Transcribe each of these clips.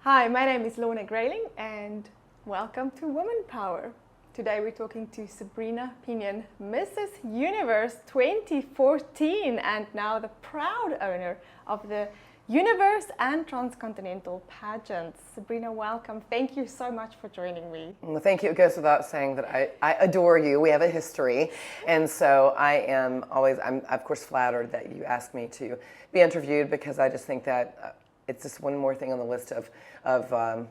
Hi, my name is Lorna Grayling and welcome to Woman Power. Today we're talking to Sabrina Pinion, Mrs. Universe 2014 and now the proud owner of the Universe and Transcontinental Pageants. Sabrina, welcome. Thank you so much for joining me. Well, thank you. It goes without saying that I adore you. We have a history. And so I'm of course flattered that you asked me to be interviewed because I just think that it's just one more thing on the list of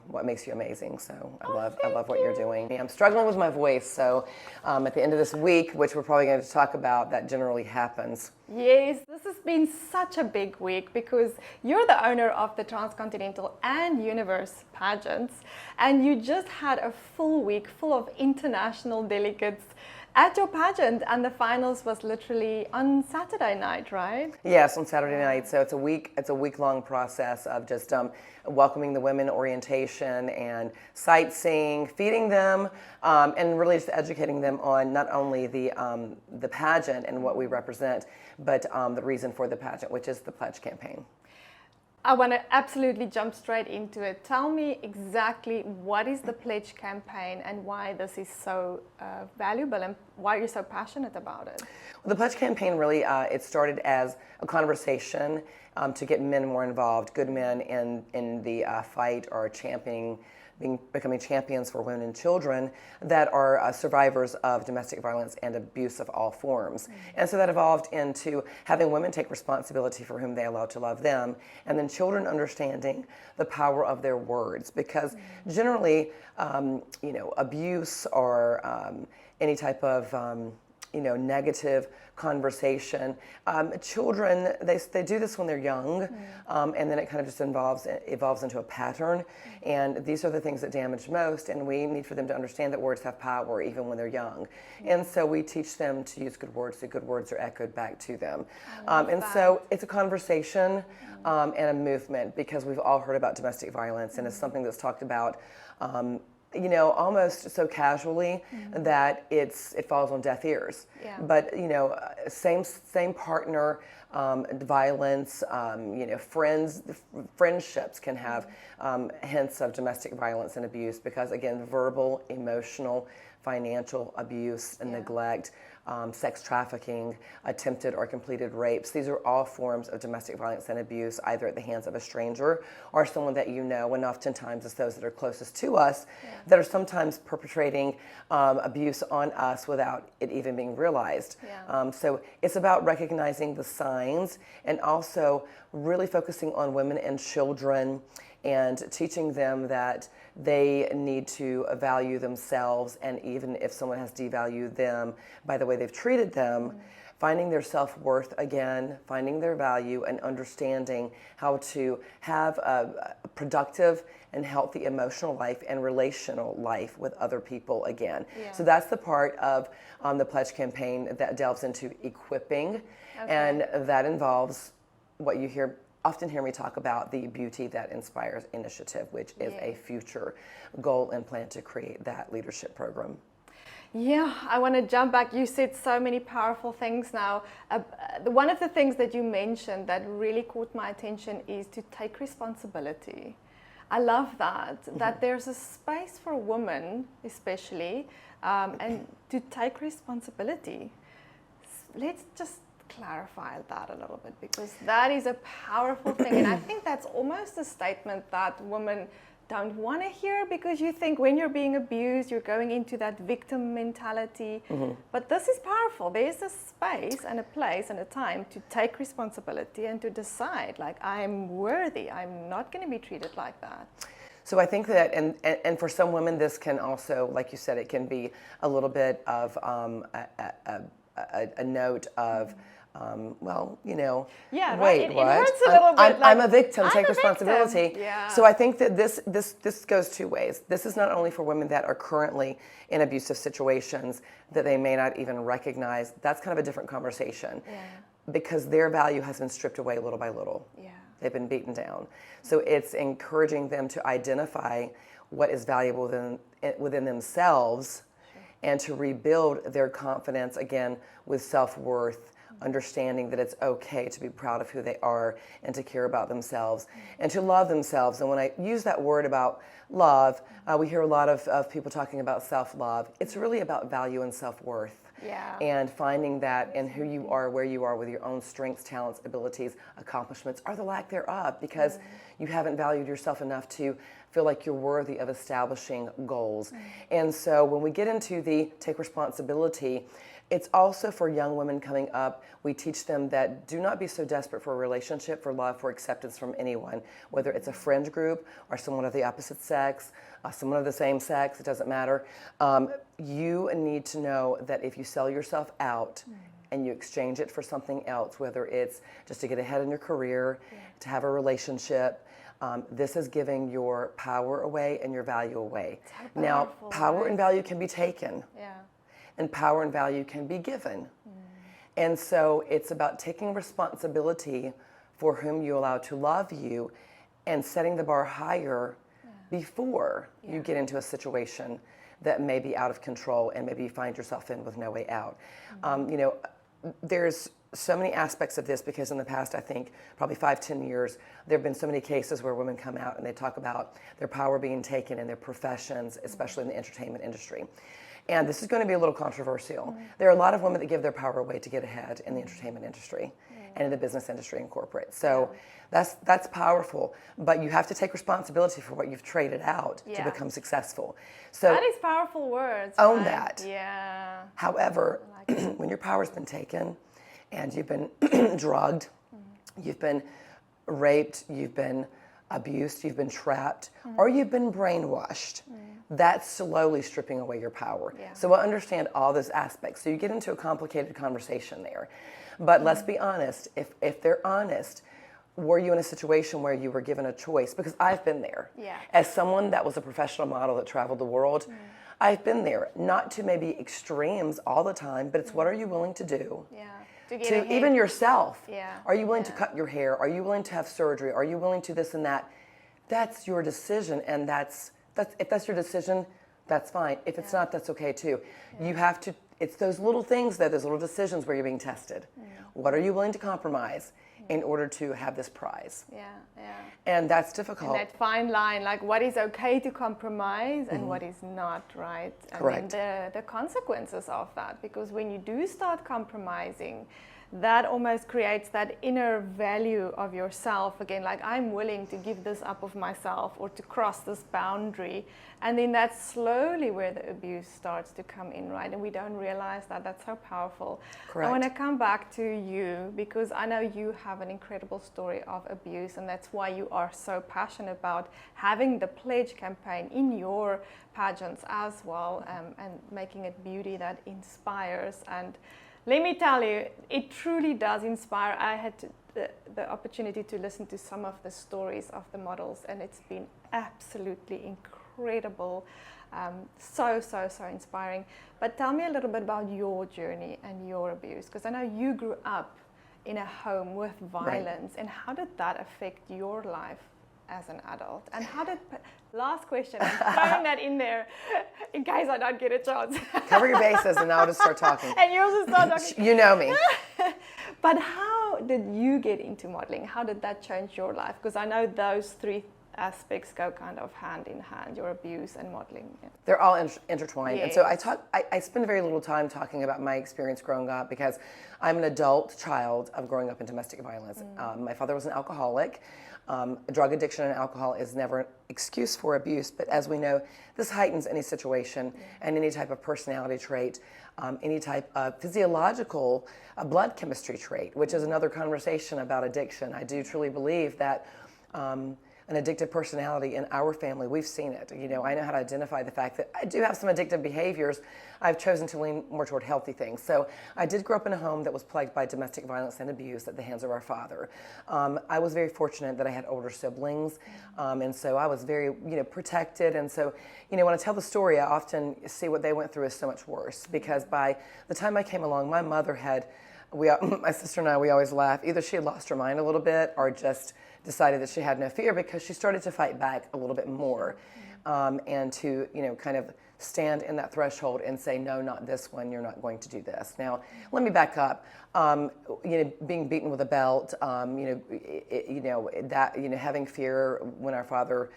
what makes you amazing. So I love what you're doing. I'm struggling with my voice, so at the end of this week, which we're probably going to talk about, that generally happens. Yes, this has been such a big week because you're the owner of the Transcontinental and Universe pageants, and you just had a full week full of international delegates at your pageant, and the finals was literally on Saturday night, right? Yes, on Saturday night. So it's a week-long process of just welcoming the women, orientation and sightseeing, feeding them, and really just educating them on not only the pageant and what we represent, but the reason for the pageant, which is the pledge campaign. I want to absolutely jump straight into it. Tell me exactly what is the pledge campaign and why this is so valuable and why you're so passionate about it. Well, the pledge campaign really, it started as a conversation to get men more involved, good men in the fight or becoming champions for women and children that are survivors of domestic violence and abuse of all forms. And so that evolved into having women take responsibility for whom they allow to love them, and then children understanding the power of their words, because generally, abuse or any type of negative conversation. Children, they do this when they're young, and then it kind of just evolves into a pattern. And these are the things that damage most, and we need for them to understand that words have power even when they're young. And so we teach them to use good words, so good words are echoed back to them. So it's a conversation and a movement, because we've all heard about domestic violence, and it's something that's talked about almost so casually that it falls on deaf ears. Yeah. But same partner violence, friendships can have hints of domestic violence and abuse, because again, verbal, emotional, financial abuse and neglect, sex trafficking, attempted or completed rapes. These are all forms of domestic violence and abuse, either at the hands of a stranger or someone that you know, and oftentimes it's those that are closest to us that are sometimes perpetrating abuse on us without it even being realized. Yeah. So it's about recognizing the signs and also really focusing on women and children and teaching them that they need to value themselves, and even if someone has devalued them by the way they've treated them, finding their self-worth again, finding their value, and understanding how to have a productive and healthy emotional life and relational life with other people again. Yeah. So that's the part of the pledge campaign that delves into equipping, and that involves what you often hear me talk about, the Beauty That Inspires initiative, which is a future goal and plan to create that leadership program. Yeah, I want to jump back. You said so many powerful things now. One of the things that you mentioned that really caught my attention is to take responsibility. I love that there's a space for women especially, and to take responsibility. Let's just clarify that a little bit, because that is a powerful thing, and I think that's almost a statement that women don't want to hear, because you think when you're being abused you're going into that victim mentality. But this is powerful. There's a space and a place and a time to take responsibility and to decide, like, I'm worthy, I'm not going to be treated like that. So I think that, and for some women this can also, like you said, it can be a little bit of a note of yeah, wait, right. what? It hurts a little bit. I'm a victim, take responsibility. Yeah. So I think that this goes two ways. This is not only for women that are currently in abusive situations that they may not even recognize. That's kind of a different conversation, because their value has been stripped away little by little. Yeah. They've been beaten down. So it's encouraging them to identify what is valuable within themselves, and to rebuild their confidence again with self-worth, understanding that it's okay to be proud of who they are and to care about themselves and to love themselves. And when I use that word about love, we hear a lot of people talking about self-love. It's really about value and self-worth. Yeah. And finding that in who you are, where you are with your own strengths, talents, abilities, accomplishments, or the lack thereof, because you haven't valued yourself enough to feel like you're worthy of establishing goals. And so when we get into the take responsibility, it's also for young women coming up. We teach them that do not be so desperate for a relationship, for love, for acceptance from anyone, whether it's a friend group or someone of the opposite sex, someone of the same sex, it doesn't matter. You need to know that if you sell yourself out and you exchange it for something else, whether it's just to get ahead in your career, to have a relationship, this is giving your power away and your value away. Now, power and value can be taken. And power and value can be given. And so it's about taking responsibility for whom you allow to love you and setting the bar higher before you get into a situation that may be out of control and maybe you find yourself in with no way out. You know, there's so many aspects of this because in the past, I think probably 5-10 years, there have been so many cases where women come out and they talk about their power being taken in their professions, especially in the entertainment industry. And this is going to be a little controversial. There are a lot of women that give their power away to get ahead in the entertainment industry and in the business industry and corporate. So that's powerful, but you have to take responsibility for what you've traded out to become successful. So that is powerful words. Own that. Yeah. However, when your power's been taken and you've been drugged, you've been raped, you've been abused, you've been trapped, or you've been brainwashed, that's slowly stripping away your power. So I understand all those aspects. So you get into a complicated conversation there. But let's be honest, if they're honest, were you in a situation where you were given a choice? Because I've been there. As someone that was a professional model that traveled the world, I've been there. Not to maybe extremes all the time, but it's what are you willing to do? To even yourself. Are you willing to cut your hair? Are you willing to have surgery? Are you willing to this and that? That's your decision, and that's if that's your decision, that's fine. If it's not, that's okay too. You have to, it's those little things, those little decisions where you're being tested. What are you willing to compromise in order to have this prize? And that's difficult. And that fine line, like what is okay to compromise and what is not, right? Correct. And the consequences of that, because when you do start compromising, that almost creates that inner value of yourself again, like I'm willing to give this up of myself or to cross this boundary. And then that's slowly where the abuse starts to come in, right? And we don't realize that. That's so powerful. Correct. I want to come back to you because I know you have an incredible story of abuse, and that's why you are so passionate about having the Pledge campaign in your pageants as well, and making it beauty that inspires. And let me tell you, it truly does inspire. I had the opportunity to listen to some of the stories of the models, and it's been absolutely incredible. So inspiring. But tell me a little bit about your journey and your abuse, because I know you grew up in a home with violence, and how did that affect your life as an adult? And how did, last question, I'm throwing that in there in case I don't get a chance. Cover your bases and I'll just start talking. And you'll just start talking. You know me. But how did you get into modeling? How did that change your life? Because I know those three aspects go kind of hand in hand, your abuse and modeling. They're all intertwined. Yes. And so I spend very little time talking about my experience growing up because I'm an adult child of growing up in domestic violence. My father was an alcoholic. Drug addiction and alcohol is never an excuse for abuse, but as we know, this heightens any situation and any type of personality trait, any type of physiological blood chemistry trait, which is another conversation about addiction. I do truly believe that an addictive personality in our family, we've seen it. You know, I know how to identify the fact that I do have some addictive behaviors. I've chosen to lean more toward healthy things. So I did grow up in a home that was plagued by domestic violence and abuse at the hands of our father. I was very fortunate that I had older siblings, and so I was very, protected. And so, when I tell the story, I often see what they went through as so much worse, because by the time I came along, my mother had, my sister and I, we always laugh, either she had lost her mind a little bit or just decided that she had no fear, because she started to fight back a little bit more, and to kind of stand in that threshold and say, no, not this one, you're not going to do this. Now, let me back up. Being beaten with a belt, having fear when our father,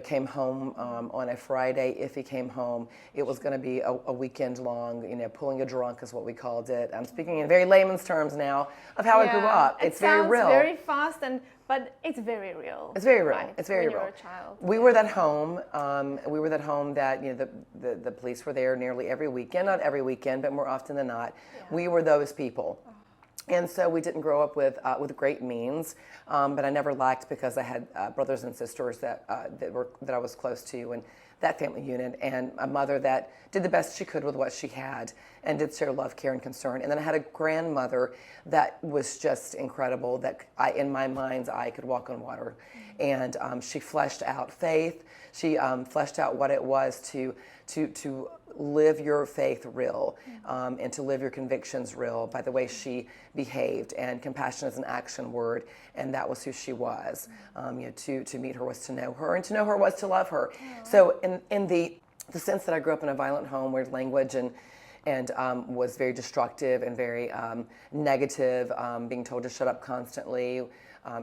came home on a Friday. If he came home, it was going to be a weekend long, pulling a drunk is what we called it. I'm speaking in very layman's terms now of how I grew up. It's very real. It sounds very fast, but it's very real. It's very real. Right? It's very when real. You're a child. We were that home. We were that home that the police were there nearly every weekend. Not every weekend, but more often than not. Yeah. We were those people. And so we didn't grow up with great means, but I never lacked because I had brothers and sisters that I was close to, and that family unit, and a mother that did the best she could with what she had, and did share love, care, and concern. And then I had a grandmother that was just incredible. That in my mind's eye, could walk on water, and she fleshed out faith. She fleshed out what it was to live your faith real, and to live your convictions real by the way she behaved. And compassion is an action word, and that was who she was. To meet her was to know her, and to know her was to love her. So in the sense that I grew up in a violent home where language and was very destructive and very negative, being told to shut up constantly,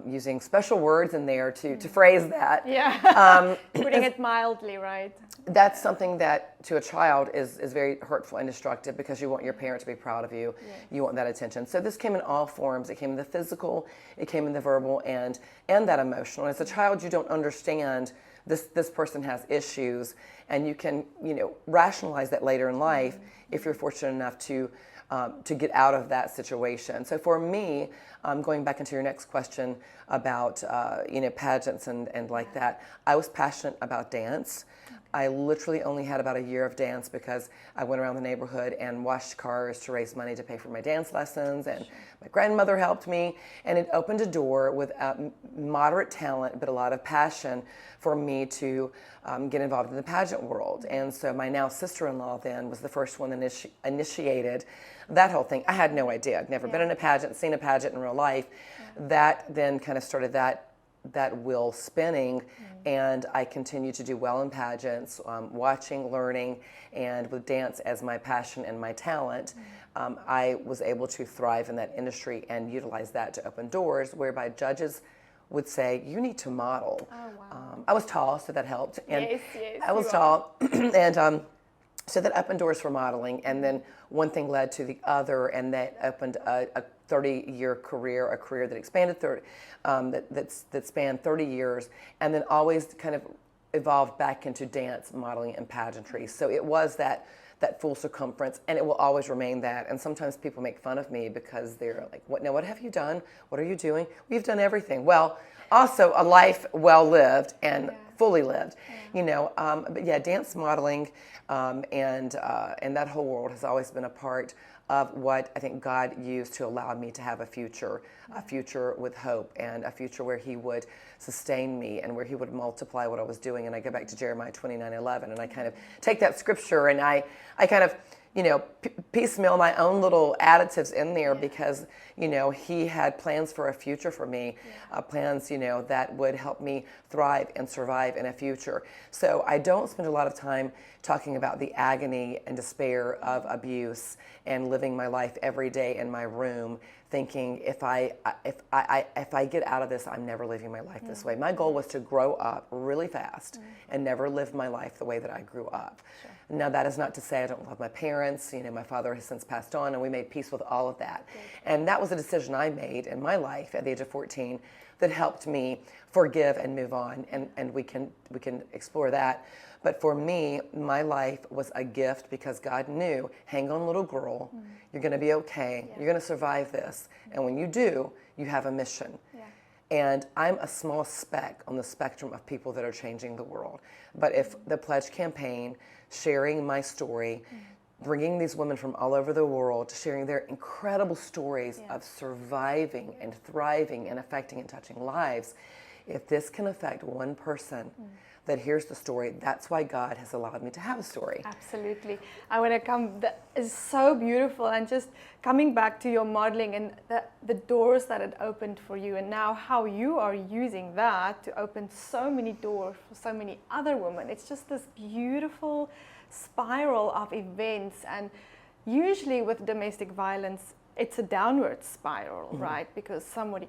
using special words in there to phrase that. Yeah. Putting it mildly, right? That's something that to a child is very hurtful and destructive, because you want your parent to be proud of you. Yes. You want that attention. So this came in all forms. It came in the physical, it came in the verbal, and that emotional. As a child, you don't understand this person has issues, and you can rationalize that later in life if you're fortunate enough to get out of that situation. So for me, going back into your next question about pageants and like that, I was passionate about dance. I literally only had about a year of dance because I went around the neighborhood and washed cars to raise money to pay for my dance lessons, and my grandmother helped me, and it opened a door with moderate talent but a lot of passion for me to get involved in the pageant world. And so my now sister-in-law then was the first one that initiated that whole thing. I had no idea. I'd never been in a pageant, seen a pageant in real life. That then kind of started that wheel spinning, and I continued to do well in pageants, watching, learning, and with dance as my passion and my talent. I was able to thrive in that industry and utilize that to open doors whereby judges would say, you need to model. Oh, wow. I was tall, so that helped. And yes, I was tall, and so that opened doors for modeling, and then one thing led to the other, and that opened a 30-year career, a career that expanded that spanned 30 years, and then always kind of evolved back into dance, modeling, and pageantry. So it was that full circumference, and it will always remain that. And sometimes people make fun of me because they're like, what have you done? What are you doing? We've done everything. Well, also a life well lived and fully lived, but yeah, dance, modeling, and that whole world has always been a part of what I think God used to allow me to have a future with hope, and a future where He would sustain me and where He would multiply what I was doing. And I go back to Jeremiah 29:11, and I kind of take that scripture and I kind of piecemeal my own little additives in there, because He had plans for a future for me, plans that would help me thrive and survive in a future. So I don't spend a lot of time talking about the agony and despair of abuse and living my life every day in my room thinking if I get out of this, I'm never living my life this way. My goal was to grow up really fast and never live my life the way that I grew up. Sure. Now, that is not to say I don't love my parents. My father has since passed on, and we made peace with all of that. Good. And that was a decision I made in my life at the age of 14 that helped me forgive and move on, and we can explore that. But for me, my life was a gift because God knew, hang on, little girl, you're going to be okay. You're going to survive this. And when you do, you have a mission. Yeah. And I'm a small speck on the spectrum of people that are changing the world. But if the Pledge campaign, sharing my story, bringing these women from all over the world, sharing their incredible stories of surviving and thriving and affecting and touching lives, if this can affect one person, that here's the story. That's why God has allowed me to have a story. Absolutely. I want to come, that is so beautiful. And just coming back to your modeling and the doors that it opened for you, and now how you are using that to open so many doors for so many other women. It's just this beautiful spiral of events. And usually with domestic violence, it's a downward spiral, right? Because somebody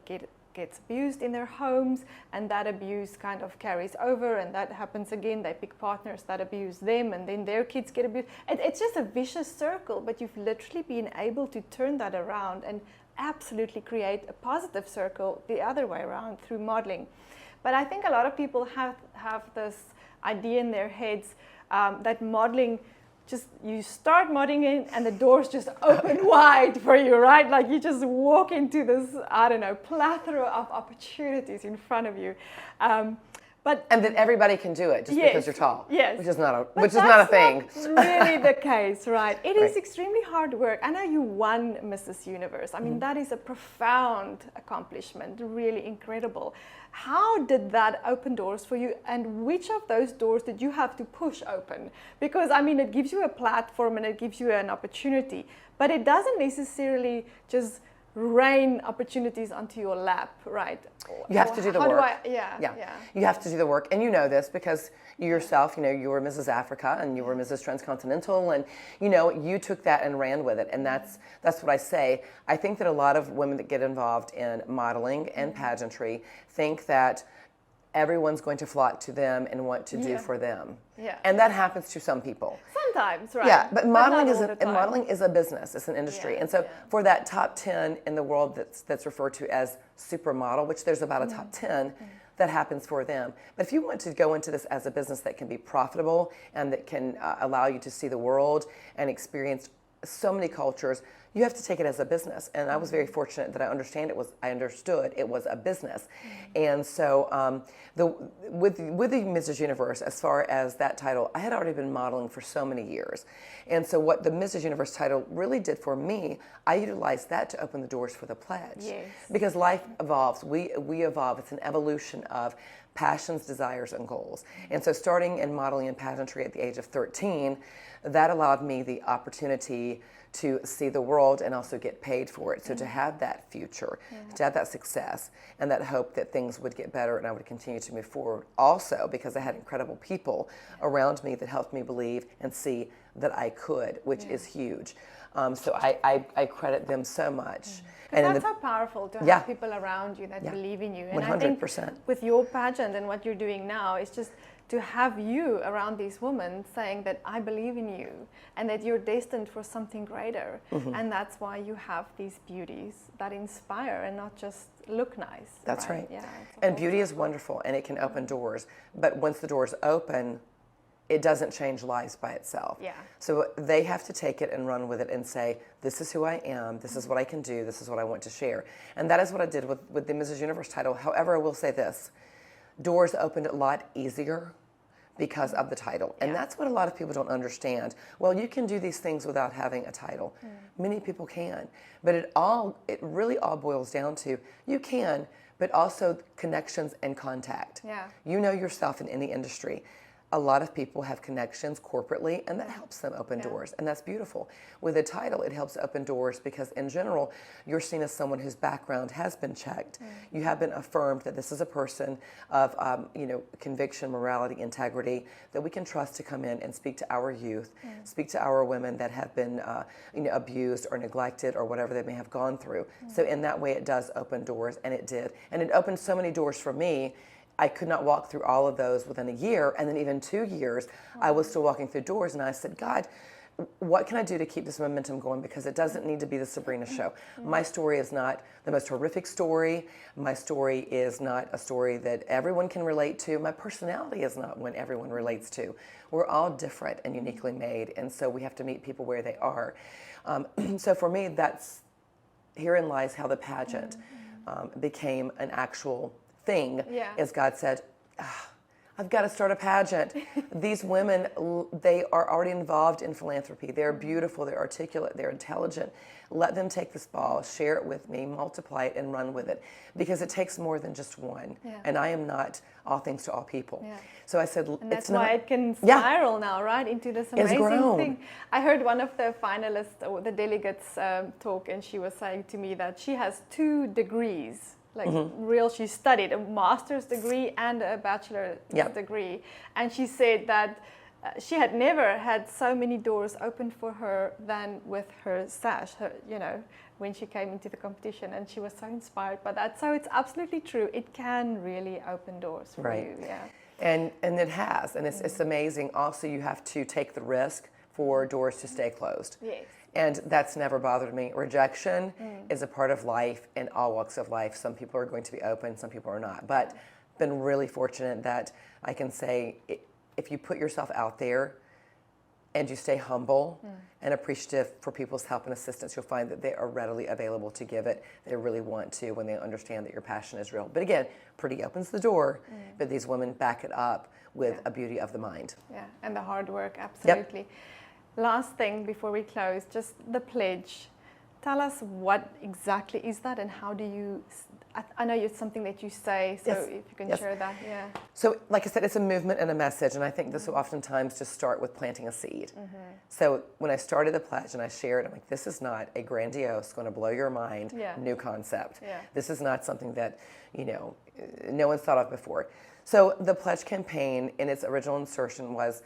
gets abused in their homes, and that abuse kind of carries over, and that happens again. They pick partners that abuse them, and then their kids get abused. It's just a vicious circle, but you've literally been able to turn that around and absolutely create a positive circle the other way around through modeling. But I think a lot of people have this idea in their heads that modeling, just you start modeling in and the doors just open wide for you, right? Like you just walk into this, I don't know, plethora of opportunities in front of you. And that everybody can do it just because you're tall. Yes. Which is not a thing. That's not really the case, right? It is extremely hard work. I know you won Mrs. Universe. I mean, that is a profound accomplishment, really incredible. How did that open doors for you, and which of those doors did you have to push open? Because, I mean, it gives you a platform and it gives you an opportunity, but it doesn't necessarily just rain opportunities onto your lap, right? You have to do the work. Yeah. You have to do the work, and you know this because you yourself, you were Mrs. Africa and you were Mrs. Transcontinental, and you took that and ran with it, and that's what I say. I think that a lot of women that get involved in modeling and pageantry think that everyone's going to flock to them and want to do for them. Yeah. And that happens to some people. Sometimes, right? Yeah, but modeling not is a business, it's an industry. And so for that top 10 in the world that's referred to as supermodel, which there's about a top 10, that happens for them. But if you want to go into this as a business that can be profitable and that can allow you to see the world and experience so many cultures, you have to take it as a business. And I was very fortunate that I understood it was a business. And so with the Mrs. Universe, as far as that title, I had already been modeling for so many years. And so what the Mrs. Universe title really did for me, I utilized that to open the doors for the pledge. Yes. Because life evolves, we evolve. It's an evolution of passions, desires, and goals. And so starting in modeling and pageantry at the age of 13, that allowed me the opportunity to see the world and also get paid for it. So to have that future, to have that success, and that hope that things would get better and I would continue to move forward. Also, because I had incredible people around me that helped me believe and see that I could, which is huge. So I credit them so much. And that's so powerful to have people around you that believe in you. And 100%. I think with your pageant and what you're doing now, it's just to have you around these women saying that I believe in you and that you're destined for something greater. And that's why you have these beauties that inspire and not just look nice. That's right. Yeah, and beauty is wonderful and it can open doors. But once the doors open, it doesn't change lives by itself. Yeah. So they have to take it and run with it and say, this is who I am, this is what I can do, this is what I want to share. And that is what I did with the Mrs. Universe title. However, I will say this, doors opened a lot easier because of the title. And that's what a lot of people don't understand. Well, you can do these things without having a title. Many people can. But it really all boils down to, you can, but also connections and contact. Yeah. You know yourself in any industry. A lot of people have connections corporately, and that helps them open doors, and that's beautiful. With a title, it helps open doors because, in general, you're seen as someone whose background has been checked. You have been affirmed that this is a person of, conviction, morality, integrity, that we can trust to come in and speak to our youth, speak to our women that have been, abused or neglected or whatever they may have gone through. So in that way, it does open doors, and it did, and it opened so many doors for me. I could not walk through all of those within a year, and then even 2 years, I was still walking through doors, and I said, God, what can I do to keep this momentum going? Because it doesn't need to be the Sabrina show. My story is not the most horrific story. My story is not a story that everyone can relate to. My personality is not one everyone relates to. We're all different and uniquely made, and so we have to meet people where they are. So for me, herein lies how the pageant became an actual thing, as God said, I've got to start a pageant. These women, they are already involved in philanthropy. They're beautiful, they're articulate, they're intelligent. Let them take this ball, share it with me, multiply it, and run with it. Because it takes more than just one. Yeah. And I am not all things to all people. Yeah. So I said, and that's why it can spiral now, right, into this amazing thing. I heard one of the finalists, or the delegates, talk, and she was saying to me that she has 2 degrees. Like she studied a master's degree and a bachelor's degree. And she said that she had never had so many doors open for her than with her sash, when she came into the competition. And she was so inspired by that. So it's absolutely true. It can really open doors for you. Yeah. And it has. And it's amazing. Also, you have to take the risk for doors to stay closed. Yes. And that's never bothered me. Rejection is a part of life in all walks of life. Some people are going to be open, some people are not. But been really fortunate that I can say, if you put yourself out there and you stay humble and appreciative for people's help and assistance, you'll find that they are readily available to give it. They really want to when they understand that your passion is real. But again, pretty opens the door, but these women back it up with a beauty of the mind. Yeah, and the hard work, absolutely. Yep. Last thing before we close, just the pledge. Tell us what exactly is that, and how do you, I know it's something that you say, so if you can share that. Yeah. So like I said, it's a movement and a message, and I think this will oftentimes just start with planting a seed. So when I started the pledge and I shared, I'm like, this is not a grandiose, going to blow your mind, new concept. Yeah. This is not something that, no one's thought of before. So the pledge campaign in its original insertion was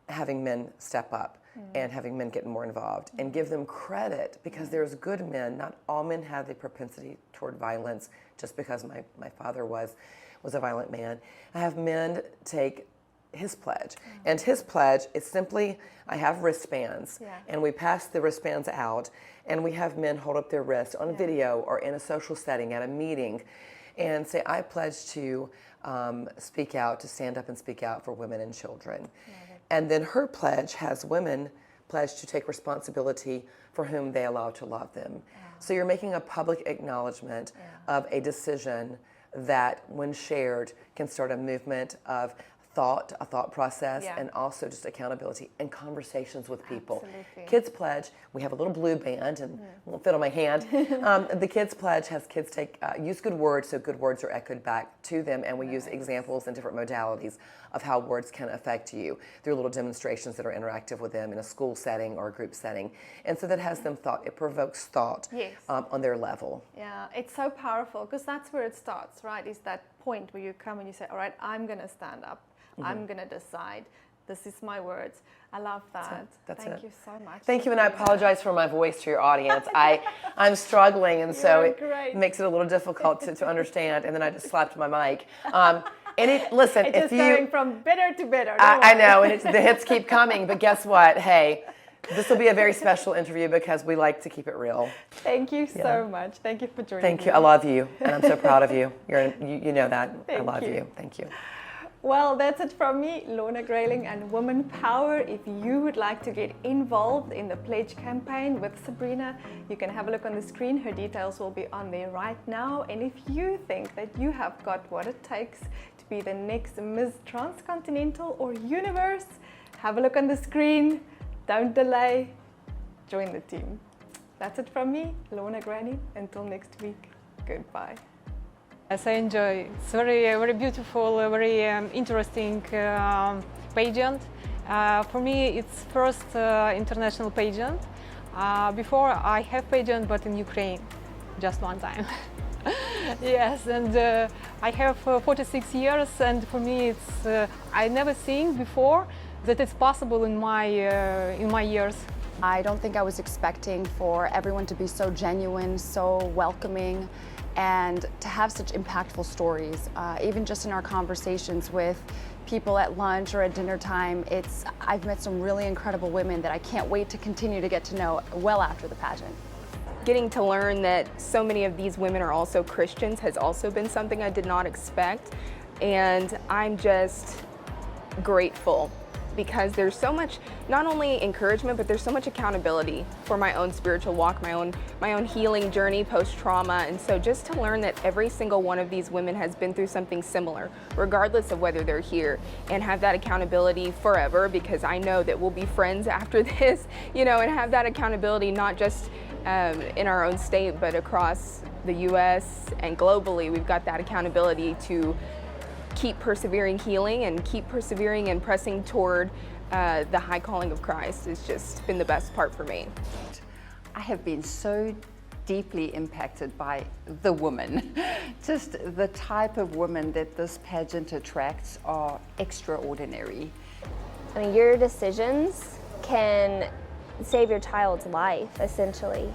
having men step up and having men get more involved and give them credit, because there's good men. Not all men have the propensity toward violence just because my father was a violent man. I have men take his pledge. And his pledge is simply, I have wristbands and we pass the wristbands out and we have men hold up their wrists on video or in a social setting at a meeting and say, I pledge to speak out, to stand up and speak out for women and children. And then her pledge has women pledge to take responsibility for whom they allow to love them. So you're making a public acknowledgement of a decision that, when shared, can start a movement of a thought process, and also just accountability and conversations with people. Absolutely. Kids Pledge, we have a little blue band, and it won't fit on my hand. The Kids Pledge has kids use good words, so good words are echoed back to them, and we use examples and different modalities of how words can affect you through little demonstrations that are interactive with them in a school setting or a group setting. And so that has them thought, it provokes thought on their level. Yeah, it's so powerful, because that's where it starts, right? Is that point where you come and you say, all right, I'm going to stand up. I'm going to decide. This is my words. I love that. Thank you so much. Thank you, and I apologize for my voice to your audience. I'm struggling, and so it makes it a little difficult to understand, and then I just slapped my mic. Listen, it's just going from bitter to bitter. I know, and the hits keep coming, but guess what? Hey, this will be a very special interview because we like to keep it real. Thank you so much. Thank you for joining me. Thank you. I love you, and I'm so proud of you. You know that. I love you. Thank you. Well, that's it from me, Lorna Grayling and Woman Power. If you would like to get involved in the pledge campaign with Sabrina, you can have a look on the screen. Her details will be on there right now. And if you think that you have got what it takes to be the next Miss Transcontinental or Universe, have a look on the screen. Don't delay. Join the team. That's it from me, Lorna Grayling. Until next week, goodbye. Yes, I enjoy. It's very beautiful, very interesting pageant. For me, it's first international pageant. Before I have pageant, but in Ukraine, just one time. Yes, and I have 46 years, and for me, it's I never seen before that it's possible in my years. I don't think I was expecting for everyone to be so genuine, so welcoming, and to have such impactful stories. Even just in our conversations with people at lunch or at dinner time, I've met some really incredible women that I can't wait to continue to get to know well after the pageant. Getting to learn that so many of these women are also Christians has also been something I did not expect, and I'm just grateful because there's so much, not only encouragement, but there's so much accountability for my own spiritual walk, my own healing journey post-trauma. And so just to learn that every single one of these women has been through something similar, regardless of whether they're here, and have that accountability forever, because I know that we'll be friends after this, you know, and have that accountability not just in our own state, but across the US and globally. We've got that accountability to keep persevering healing and keep persevering and pressing toward the high calling of Christ. It's just been the best part for me. I have been so deeply impacted by the woman. Just the type of women that this pageant attracts are extraordinary. I mean, your decisions can save your child's life, essentially.